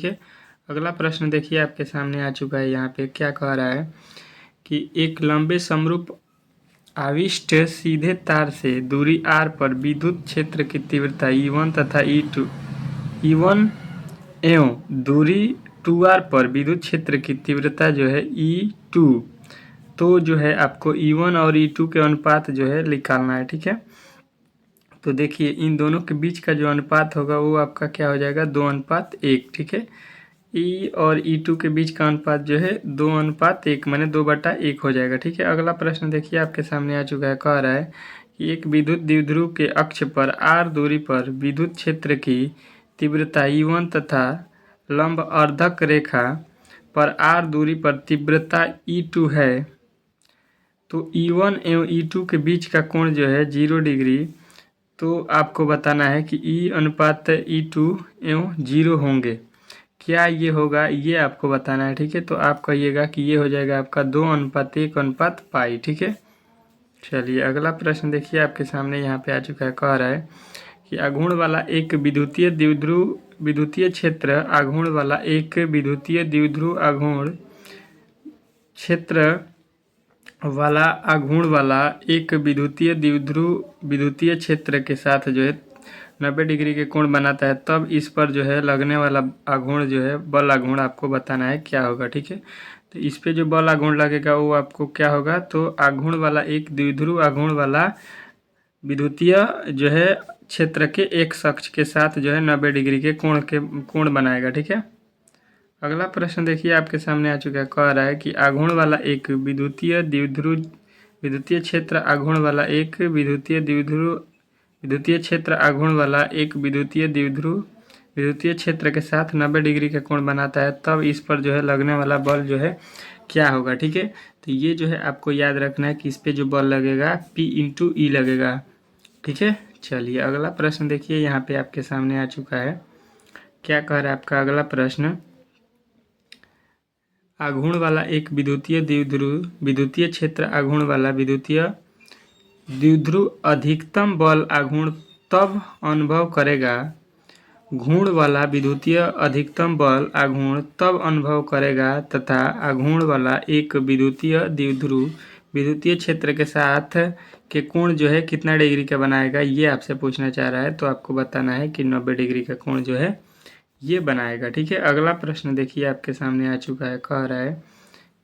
ठीक है। अगला प्रश्न देखिए आपके सामने आ चुका है। यहाँ पे क्या कह रहा है कि एक लंबे समरूप आविष्ट सीधे तार से दूरी r पर विद्युत क्षेत्र की तीव्रता E1 तथा E2 E1 एवं दूरी 2r पर विद्युत क्षेत्र की तीव्रता जो है E2, तो जो है आपको E1 और E2 के अनुपात जो है निकालना है, ठीक है। तो देखिए इन दोनों के बीच का जो अनुपात होगा वो आपका क्या हो जाएगा, 2:1, ठीक है। E और E2 के बीच का अनुपात जो है 2:1 माने 2/1 हो जाएगा, ठीक है। अगला प्रश्न देखिए आपके सामने आ चुका है। कह रहा है कि एक विद्युत द्विध्रुव के अक्ष पर r दूरी पर विद्युत क्षेत्र की तीव्रता E1 तथा लंब अर्धक रेखा पर r दूरी पर तीव्रता E2 है, तो E1 एवं E2 के बीच का कोण जो है 0 डिग्री। तो आपको बताना है कि E अनुपात E2 एवं 0 होंगे, क्या ये होगा, ये आपको बताना है, ठीक है। तो आप कहिएगा कि ये हो जाएगा आपका 2:1:पाई, ठीक है। चलिए अगला प्रश्न देखिए आपके सामने यहाँ पे आ चुका है। कह रहा है कि आघूर्ण वाला एक विद्युतीय द्विध्रुव विद्युतीय क्षेत्र आघूर्ण वाला एक विद्युतीय द्विध्रुव आघूर्ण क्षेत्र वाला आघूर्ण वाला एक विद्युतीय द्विध्रुव विद्युतीय क्षेत्र के साथ जो है 90 डिग्री के कोण बनाता है, तब इस पर जो है लगने वाला आघूर्ण जो है बल आघूर्ण आपको बताना है क्या होगा, ठीक है। तो इस पे जो बल आघूर्ण लगेगा वो आपको क्या होगा, तो आघूर्ण वाला एक द्विध्रुव आघूर्ण वाला विद्युतीय जो है क्षेत्र के एक अक्ष के साथ जो है 90 डिग्री के कोण बनाएगा, ठीक है। अगला प्रश्न देखिए आपके सामने आ चुका है। कह रहा है कि आघूर्ण वाला एक विद्युतीय द्विध्रुव विद्युतीय क्षेत्र आघूर्ण वाला एक विद्युतीय द्विध्रुव विद्युतीय क्षेत्र आघूर्ण वाला एक विद्युतीय द्विध्रुव विद्युतीय क्षेत्र के साथ 90 डिग्री का कोण बनाता है, तब इस पर जो है लगने वाला बल जो है क्या होगा, ठीक है। तो ये जो है आपको याद रखना है कि इस पे जो बल लगेगा P/E लगेगा, ठीक है। चलिए अगला प्रश्न देखिए यहाँ पे आपके सामने आ चुका है। क्या कह रहा है आपका अगला प्रश्न, आघूर्ण वाला एक विद्युतीय द्विध्रुव विद्युतीय क्षेत्र आघूर्ण वाला विद्युतीय द्विध्रुव अधिकतम बल आघूर्ण तब अनुभव करेगा घूर्ण वाला विद्युतीय अधिकतम बल आघूर्ण तब अनुभव करेगा तथा आघूर्ण वाला एक विद्युतीय द्विध्रुव विद्युतीय क्षेत्र के साथ के कोण जो है कितना डिग्री का बनाएगा, ये आपसे पूछना चाह रहा है। तो आपको बताना है कि 90 डिग्री का कोण जो है ये बनाएगा, ठीक है। अगला प्रश्न देखिए आपके सामने आ चुका है। कह रहा है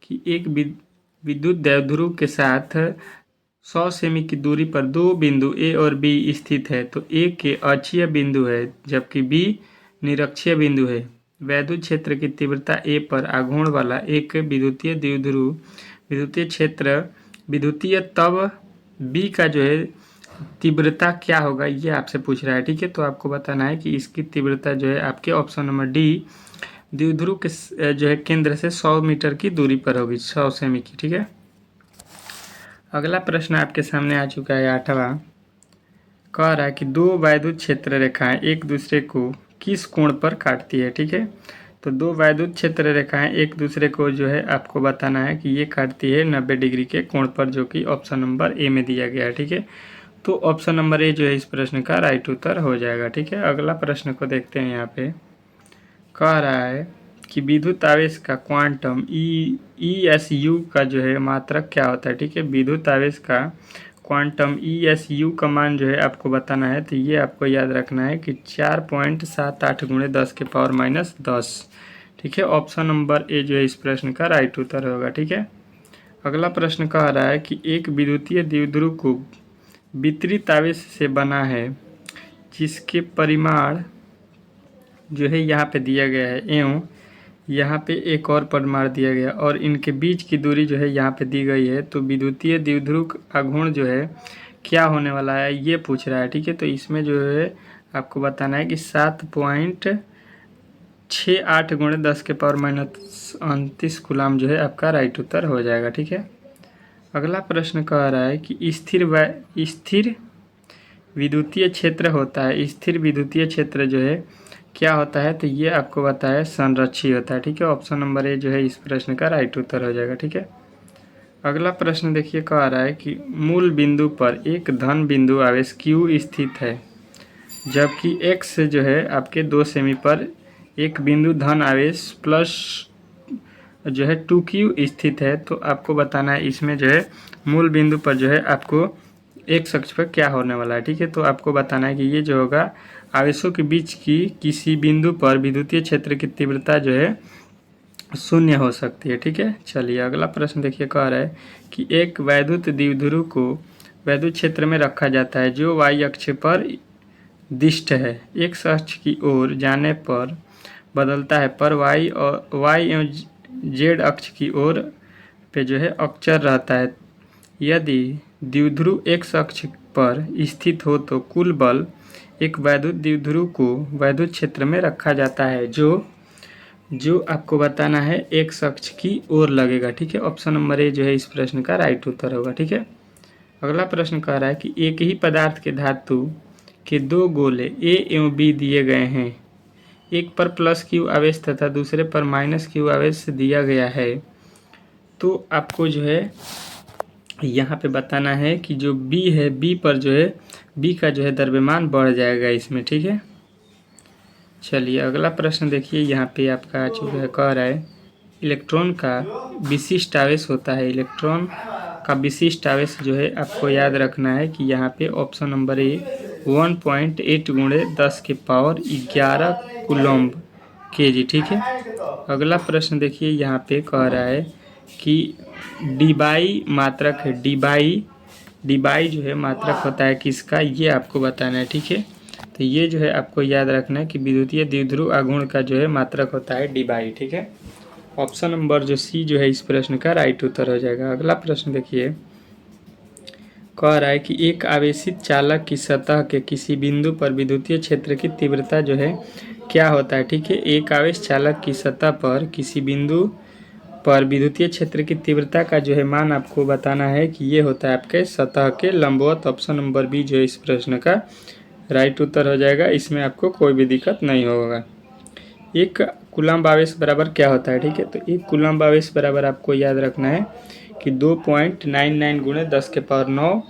कि एक विद्युत द्विध्रुव के साथ 100 सेमी की दूरी पर दो बिंदु ए और बी स्थित है, तो ए के अक्षीय बिंदु है जबकि बी निरक्षीय बिंदु है। वैद्युत क्षेत्र की तीव्रता ए पर आघूर्ण वाला एक विद्युतीय द्विध्रुव विद्युतीय क्षेत्र विद्युतीय तब बी का जो है तीव्रता क्या होगा, ये आपसे पूछ रहा है, ठीक है। तो आपको बताना है कि इसकी तीव्रता जो है आपके ऑप्शन नंबर डी द्विध्रुव के जो है केंद्र से 100 मीटर की दूरी पर होगी, 100 सेमी की, ठीक है। अगला प्रश्न आपके सामने आ चुका है 8वां। कह रहा है कि दो वैद्युत क्षेत्र रेखाएं एक दूसरे को किस कोण पर काटती है, ठीक है। तो दो वैद्युत क्षेत्र रेखाएं एक दूसरे को जो है आपको बताना है कि ये काटती है 90 डिग्री के कोण पर, जो कि ऑप्शन नंबर ए में दिया गया है, ठीक है। तो ऑप्शन नंबर ए जो है इस प्रश्न का राइट उत्तर हो जाएगा, ठीक है। अगला प्रश्न को देखते हैं। यहाँ पे कह रहा है कि विद्युत आवेश का क्वांटम ESU का जो है मात्रक क्या होता है, ठीक है। विद्युत आवेश का क्वांटम ESU का मान जो है आपको बताना है। तो ये आपको याद रखना है कि 4.78 × 10⁻⁻10, ठीक है, ऑप्शन नंबर ए जो है इस प्रश्न का राइट उत्तर होगा। ठीक है, अगला प्रश्न कह रहा है कि एक विद्युतीय द्विध्रुव को वितरित आवेश से बना है जिसके परिमाण जो है यहाँ पे दिया गया है एवं यहाँ पे एक और परिमाण दिया गया और इनके बीच की दूरी जो है यहाँ पे दी गई है, तो विद्युतीय द्विध्रुव का गुण जो है क्या होने वाला है ये पूछ रहा है। ठीक है, तो इसमें जो है आपको बताना है कि 7.68 गुणे 10⁻⁻⁻⁰ कूलाम जो है आपका राइट उत्तर हो जाएगा। ठीक है, अगला प्रश्न कह रहा है कि स्थिर विद्युतीय क्षेत्र होता है, स्थिर विद्युतीय क्षेत्र जो है क्या होता है, तो ये आपको बताया संरक्षी होता है। ठीक है, ऑप्शन नंबर ए जो है इस प्रश्न का राइट उत्तर हो जाएगा। ठीक है, अगला प्रश्न देखिए कह रहा है कि मूल बिंदु पर एक धन बिंदु आवेश Q स्थित है जबकि x जो है आपके 2 सेमी पर एक बिंदु धन आवेश प्लस जो है 2Q स्थित है, तो आपको बताना है इसमें जो है मूल बिंदु पर जो है आपको एक अक्ष पर क्या होने वाला है। ठीक है, तो आपको बताना है कि ये जो होगा आवेशों के बीच की किसी बिंदु पर विद्युतीय क्षेत्र की तीव्रता जो है शून्य हो सकती है। ठीक है, चलिए अगला प्रश्न देखिए कह रहा है कि एक वैद्युत द्विध्रुव को वैद्युत क्षेत्र में रखा जाता है जो y अक्ष पर दिष्ट है, x अक्ष की ओर जाने पर बदलता है पर y एवं z अक्ष की ओर पे जो है अक्षर रहता है। यदि द्विध्रुव x अक्ष पर स्थित हो तो कुल बल एक वैद्युत द्विध्रुव को वैद्युत क्षेत्र में रखा जाता है जो आपको बताना है x अक्ष की ओर लगेगा। ठीक है, ऑप्शन नंबर ए जो है इस प्रश्न का राइट उत्तर होगा। ठीक है, अगला प्रश्न कह रहा है कि एक ही पदार्थ के धातु के 2 गोले A एवं B दिए गए हैं, एक पर +Q आवेश तथा दूसरे पर -Q आवेश दिया गया है, तो आपको जो है यहाँ पे बताना है कि जो B है B पर जो है B का जो है द्रव्यमान बढ़ जाएगा इसमें। ठीक है, चलिए अगला प्रश्न देखिए यहाँ पे आपका जो है कह रहा है इलेक्ट्रॉन का विशिष्ट आवेश होता है, इलेक्ट्रॉन का विशिष्ट आवेश जो है आपको याद रखना है कि यहाँ पे ऑप्शन नंबर ए 1.8 गुणे 10⁻11 कूलम्ब kg। ठीक है, अगला प्रश्न देखिए यहाँ पे कह रहा है कि डीबाई मात्रक है, डीबाई जो है मात्रक होता है किसका, ये आपको बताना है। ठीक है, तो ये जो है आपको याद रखना है कि विद्युतीय द्विध्रुव आघूर्ण का जो है मात्रक होता है डीबाई। ठीक है, ऑप्शन नंबर जो सी जो है इस प्रश्न का राइट उत्तर हो जाएगा। अगला प्रश्न देखिए कह रहा है कि एक आवेशित चालक की सतह के किसी बिंदु पर विद्युतीय क्षेत्र की तीव्रता जो है क्या होता है। ठीक है, एक आवेश चालक की सतह पर किसी बिंदु पर विद्युतीय क्षेत्र की तीव्रता का जो है मान आपको बताना है कि ये होता है आपके सतह के लंबवत। ऑप्शन नंबर बी जो है इस प्रश्न का राइट उत्तर हो जाएगा, इसमें आपको कोई भी दिक्कत नहीं होगा। एक कूलम्ब आवेश बराबर क्या होता है। ठीक है, तो एक कूलम्ब आवेश बराबर आपको याद रखना है कि 2.99 गुणे 10⁻9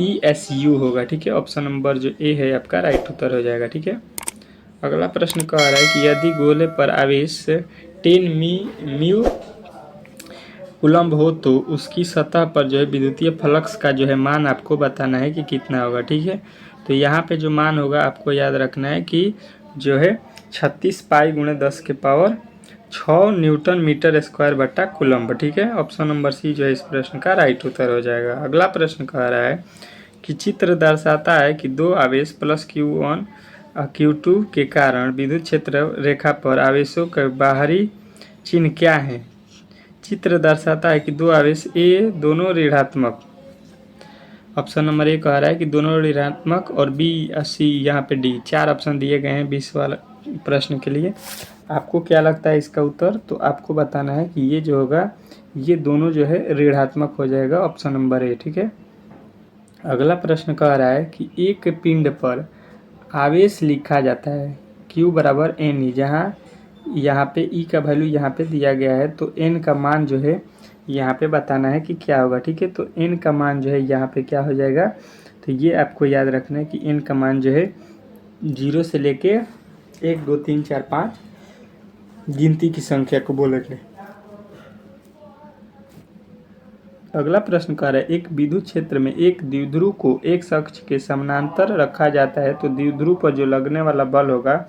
ESU होगा। ठीक है, ऑप्शन नंबर जो ए है आपका राइट उत्तर हो जाएगा। ठीक है, अगला प्रश्न कह रहा है कि यदि गोले पर आवेश 10 म्यू कूलम्ब हो तो उसकी सतह पर जो है विद्युतीय फ्लक्स का जो है मान आपको बताना है कि कितना होगा। ठीक है, तो यहाँ पे जो मान होगा आपको याद रखना है कि जो है 36 पाई गुणे 10⁻6 न्यूटन मीटर स्क्वायर बटा कूलम्ब। ठीक है, ऑप्शन नंबर सी जो है इस प्रश्न का राइट उत्तर हो जाएगा। अगला प्रश्न कह रहा है कि चित्र दर्शाता है कि 2 आवेश +Q1 और Q2 के कारण विद्युत क्षेत्र रेखा पर आवेशों के बाहरी चिन्ह क्या है। चित्र दर्शाता है कि 2 आवेश ए दोनों ऋणात्मक, ऑप्शन नंबर ए कह रहा है कि दोनों ऋणात्मक और बी और सी यहाँ पे डी, 4 ऑप्शन दिए गए हैं 20 वाला प्रश्न के लिए। आपको क्या लगता है इसका उत्तर, तो आपको बताना है कि ये जो होगा ये दोनों जो है ऋणात्मक हो जाएगा, ऑप्शन नंबर ए। ठीक है, अगला प्रश्न कह रहा है कि एक पिंड पर आवेश लिखा जाता है Q बराबर N, जहाँ यहाँ पे E का वैल्यू यहाँ पे दिया गया है, तो N का मान जो है यहाँ पे बताना है कि क्या होगा। ठीक है, तो N का मान जो है यहाँ पे क्या हो जाएगा, तो ये आपको याद रखना है कि N का मान जो है 0 से लेके 1 2 3 4 5 गिनती की संख्या को बोलेंगे। अगला प्रश्न कह रहा है एक विद्युत क्षेत्र में एक द्विध्रुव को एक अक्ष के समानांतर रखा जाता है, तो द्विध्रुव पर जो लगने वाला बल होगा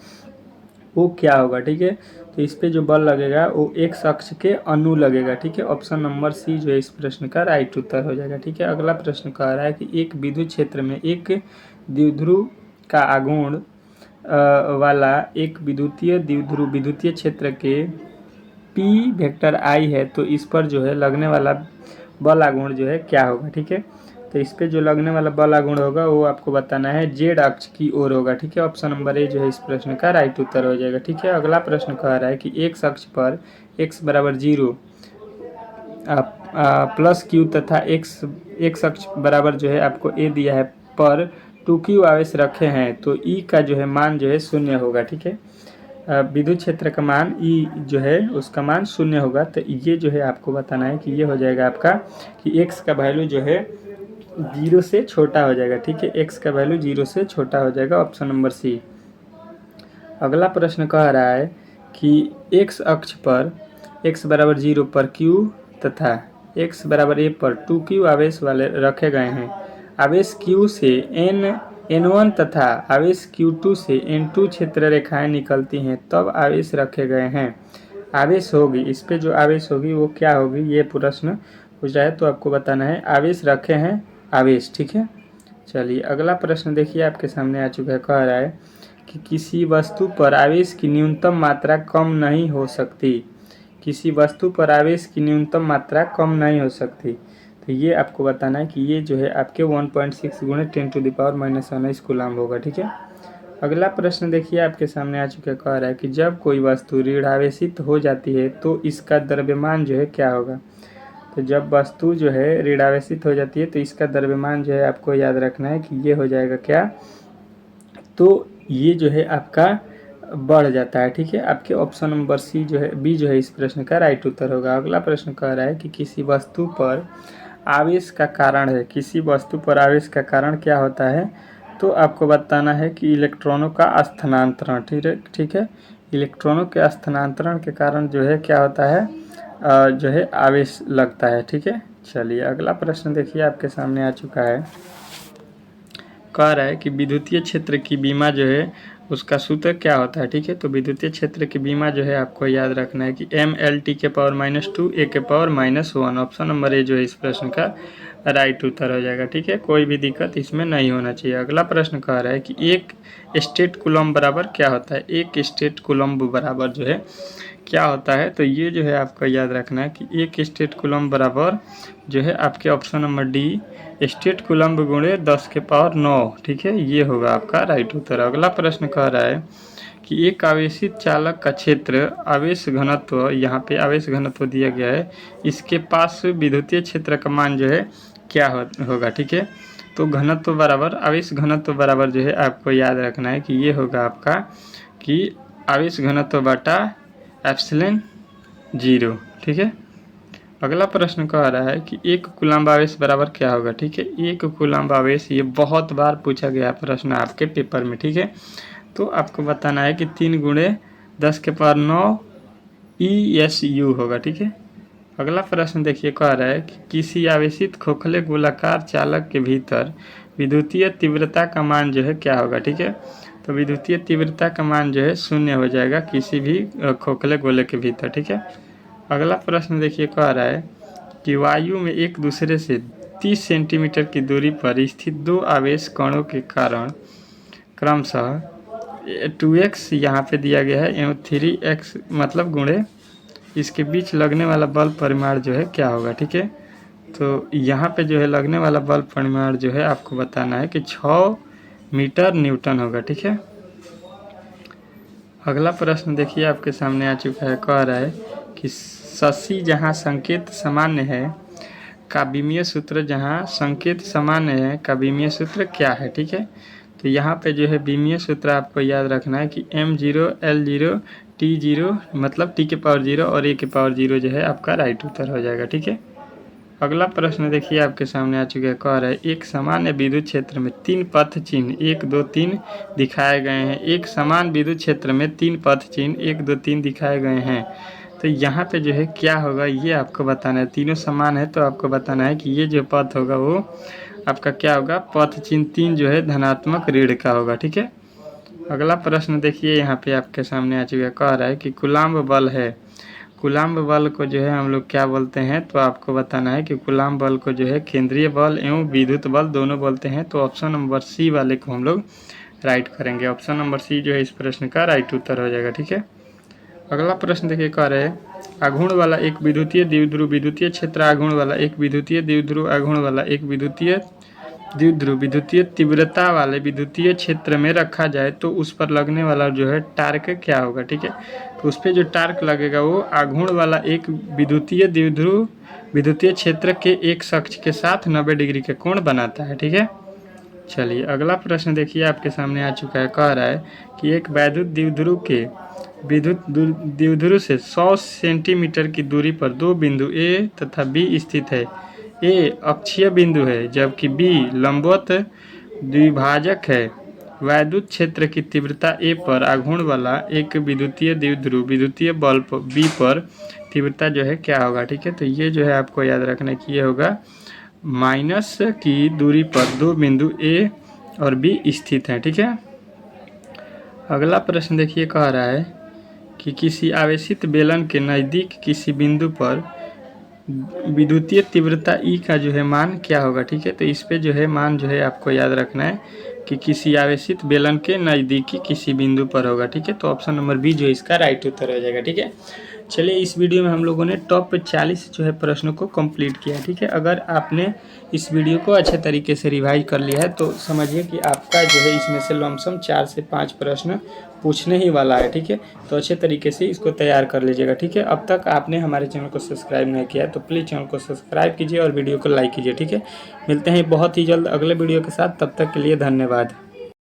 वो क्या होगा, ठीक है। तो इस पे जो बल लगेगा वो एक्स अक्ष के अनु लगेगा, ठीक है। ऑप्शन नंबर सी जो है इस प्रश्न का राइट उत्तर हो जाएगा, ठीक है। अगला प्रश्न कह रहा है कि एक विद्युत क्षेत्र में एक द्विध्रुव का आघूर्ण वाला एक विद्युतीय द्विध्रुव विद्युतीय क्षेत्र के पी वेक्टर आई है, तो इस पर जो है लगने वाला बल आघूर्ण जो है क्या होगा, ठीक है। तो इस पे जो लगने वाला बल आघूर्ण होगा वो आपको बताना है जेड अक्ष की ओर होगा, ठीक है। ऑप्शन नंबर ए जो है इस प्रश्न का राइट उत्तर हो जाएगा, ठीक है। अगला प्रश्न कह रहा है कि एक्स अक्ष पर एक्स बराबर 0 प्लस क्यू तथा एक्स अक्ष बराबर जो है आपको ए दिया है पर 2q आवेश रखे हैं, तो ई का जो है मान जो है 0 होगा, ठीक है। विद्युत क्षेत्र का मान ई जो है उसका मान 0 होगा, तो ये जो है आपको बताना है कि ये हो जाएगा आपका कि एक्स का वैल्यू जो है 0 से छोटा हो जाएगा, ठीक है। एक्स का वैल्यू 0 से छोटा हो जाएगा, ऑप्शन नंबर सी। अगला प्रश्न कह रहा है कि एक्स अक्ष पर एक्स बराबर 0 पर क्यू तथा एक्स बराबर ए पर 2q आवेश वाले रखे गए हैं। आवेश q से n1 तथा आवेश q2 से n2 क्षेत्र रेखाएं निकलती हैं, तब आवेश रखे गए हैं। आवेश होगी, इस पे जो आवेश होगी वो क्या होगी, ये प्रश्न पूछ रहा है, तो आपको बताना है आवेश रखे हैं आवेश, ठीक है। चलिए अगला प्रश्न देखिए आपके सामने आ चुका है। कह रहा है कि किसी वस्तु पर आवेश की न्यूनतम मात्रा कम नहीं हो सकती, किसी वस्तु पर आवेश की न्यूनतम मात्रा कम नहीं हो सकती, तो ये आपको बताना है कि ये जो है आपके 1.6 गुणे 10⁻⁻⁻⁰ कूलम्ब होगा, ठीक है। अगला प्रश्न देखिए आपके सामने आ चुका है। कह रहा है कि जब कोई वस्तु ऋणावेशित हो जाती है तो इसका द्रव्यमान जो है क्या होगा। तो जब वस्तु जो है ऋणावेशित हो जाती है तो इसका द्रव्यमान जो है आपको याद रखना है कि ये हो जाएगा क्या, तो ये जो है आपका बढ़ जाता है, ठीक है। आपके ऑप्शन नंबर सी जो है बी जो है इस प्रश्न का राइट उत्तर होगा। अगला प्रश्न कह रहा है कि किसी वस्तु पर आवेश का कारण है, किसी वस्तु पर आवेश का कारण क्या होता है, तो आपको बताना है कि इलेक्ट्रॉनों का स्थानांतरण, ठीक है। इलेक्ट्रॉनों के स्थानांतरण के कारण जो है क्या होता है, जो है आवेश लगता है, ठीक है। चलिए अगला प्रश्न देखिए आपके सामने आ चुका है। कह रहा है कि विद्युतीय क्षेत्र की बीमा जो है उसका सूत्र क्या होता है, ठीक है। तो विद्युतीय क्षेत्र की बीमा जो है आपको याद रखना है कि mLT के पावर -2 A के पावर -1, ऑप्शन नंबर ए जो है इस प्रश्न का राइट उत्तर हो जाएगा, ठीक है। कोई भी दिक्कत इसमें नहीं होना चाहिए। अगला प्रश्न कह रहा है कि एक स्टेट कूलम्ब बराबर क्या होता है, एक स्टेट कूलम्ब बराबर जो है क्या होता है, तो ये जो है आपको याद रखना है कि एक स्टेट कूलम्ब बराबर जो है आपके option number D state coulomb गुणे 10⁹, ठीक है। ये होगा आपका राइट उत्तर। अगला प्रश्न कह रहा है कि एक आवेशित चालक का क्षेत्र आवेश घनत्व, यहाँ पे आवेश घनत्व दिया गया है, इसके पास विद्युतीय क्षेत्र का मान जो है क्या होगा, ठीक है। तो घनत्व बराबर आवेश घनत्व बराबर जो है आपको याद रखना है कि ये होगा आपका कि आवेश घनत्व बटा एप्सिलॉन 0, ठीक है। अगला प्रश्न कह रहा है कि एक कूलम्ब आवेश बराबर क्या होगा, ठीक है। एक कूलम्ब आवेश, ये बहुत बार पूछा गया प्रश्न आपके पेपर में, ठीक है। तो आपको बताना है कि 3 × 10⁹ ESU होगा, ठीक है। अगला प्रश्न देखिए कह रहा है कि किसी आवेशित खोखले गोलाकार चालक के भीतर विद्युतीय तीव्रता का मान जो है क्या होगा, ठीक है। तो विद्युतीय तीव्रता का मान जो है 0 हो जाएगा किसी भी खोखले गोले के भीतर, ठीक है। अगला प्रश्न देखिए कह रहा है कि वायु में एक दूसरे से 30 सेंटीमीटर की दूरी पर स्थित 2 आवेश कणों के कारण क्रमशः 2x यहाँ पे दिया गया है एवं 3x मतलब गुणे इसके बीच लगने वाला बल परिमाण जो है क्या होगा, ठीक है। तो यहाँ पे जो है लगने वाला बल परिमाण जो है आपको बताना है कि 6 मीटर न्यूटन होगा, ठीक है। अगला प्रश्न देखिए आपके सामने आ चुका है। कह रहा है कि शशि जहाँ संकेत सामान्य है का विमीय सूत्र, जहाँ संकेत सामान्य है का विमीय सूत्र क्या है, ठीक है। तो यहाँ पे जो है विमीय सूत्र आपको याद रखना है कि m0 L0 T0 मतलब t के पावर 0 और a के पावर 0 जो है आपका राइट उत्तर हो जाएगा, ठीक है। अगला प्रश्न देखिए आपके सामने आ चुका है। कह रहा है एक सामान्य विद्युत क्षेत्र में 3 पथ चिन्ह 1 2 3 दिखाए गए हैं। एक समान विद्युत क्षेत्र में 3 पथ चिन्ह 1 2 3 दिखाए गए हैं, तो यहाँ पे जो है क्या होगा ये आपको बताना है। तीनों समान है तो आपको बताना है कि ये जो पथ होगा वो आपका क्या होगा, पथ चिन्ह 3 जो है धनात्मक ऋण का होगा, ठीक है। अगला प्रश्न देखिए यहाँ पे आपके सामने आ चुका है, कह रहा है कि कूलम्ब बल है। कूलम्ब बल को जो है हम लोग क्या बोलते हैं, तो आपको बताना है कि कूलम्ब बल को जो है केंद्रीय बल एवं विद्युत बल दोनों बोलते हैं। तो ऑप्शन नंबर सी वाले को हम लोग राइट करेंगे। ऑप्शन नंबर सी जो है इस प्रश्न का राइट उत्तर हो जाएगा। ठीक है, अगला प्रश्न देखिए, कह रहे हैं आघूर्ण वाला एक विद्युतीय द्विध्रुव विद्युतीय क्षेत्र आघूर्ण वाला एक विद्युतीय द्विध्रुव आघूर्ण वाला एक विद्युतीय द्विध्रुव विद्युतीय तीव्रता वाले विद्युतीय क्षेत्र में रखा जाए तो उस पर लगने वाला जो है टार्क क्या होगा। ठीक है, तो उस पर जो टार्क लगेगा वो आघूर्ण वाला एक विद्युतीय द्विध्रुव विद्युतीय क्षेत्र के एक अक्ष के साथ 90 डिग्री के कोण बनाता है। ठीक है, चलिए अगला प्रश्न देखिए आपके सामने आ चुका है, कह रहा है कि एक वैद्युत द्विध्रुव के विद्युत द्विध्रुव से 100 सेंटीमीटर की दूरी पर दो बिंदु ए तथा बी स्थित है। ए अक्षीय बिंदु है जबकि बी लंबवत द्विभाजक है। वैद्युत क्षेत्र की तीव्रता ए पर आघूर्ण वाला एक विद्युतीय द्विध्रुव विद्युतीय बल बी पर तीव्रता जो है क्या होगा। ठीक है, तो ये जो है आपको याद रखना कि ये होगा माइनस की दूरी पर दो बिंदु ए और बी स्थित हैं। ठीक है, अगला प्रश्न देखिए, कह रहा है कि किसी आवेशित बेलन के नज़दीक किसी बिंदु पर विद्युतीय तीव्रता ई का जो है मान क्या होगा। ठीक है, तो इस पे जो है मान जो है आपको याद रखना है कि किसी आवेशित बेलन के नज़दीकी किसी बिंदु पर होगा। ठीक है, तो ऑप्शन नंबर बी जो इसका राइट उत्तर हो जाएगा। ठीक है, चलिए इस वीडियो में हम लोगों ने टॉप 40 जो है प्रश्नों को कंप्लीट किया। ठीक है, अगर आपने इस वीडियो को अच्छे तरीके से रिवाइज कर लिया है तो समझिए कि आपका जो है इसमें से लमसम 4 से 5 प्रश्न पूछने ही वाला है। ठीक है, तो अच्छे तरीके से इसको तैयार कर लीजिएगा। ठीक है, अब तक आपने हमारे चैनल को सब्सक्राइब नहीं किया है तो प्लीज़ चैनल को सब्सक्राइब कीजिए और वीडियो को लाइक कीजिए। ठीक है, मिलते हैं बहुत ही जल्द अगले वीडियो के साथ, तब तक के लिए धन्यवाद।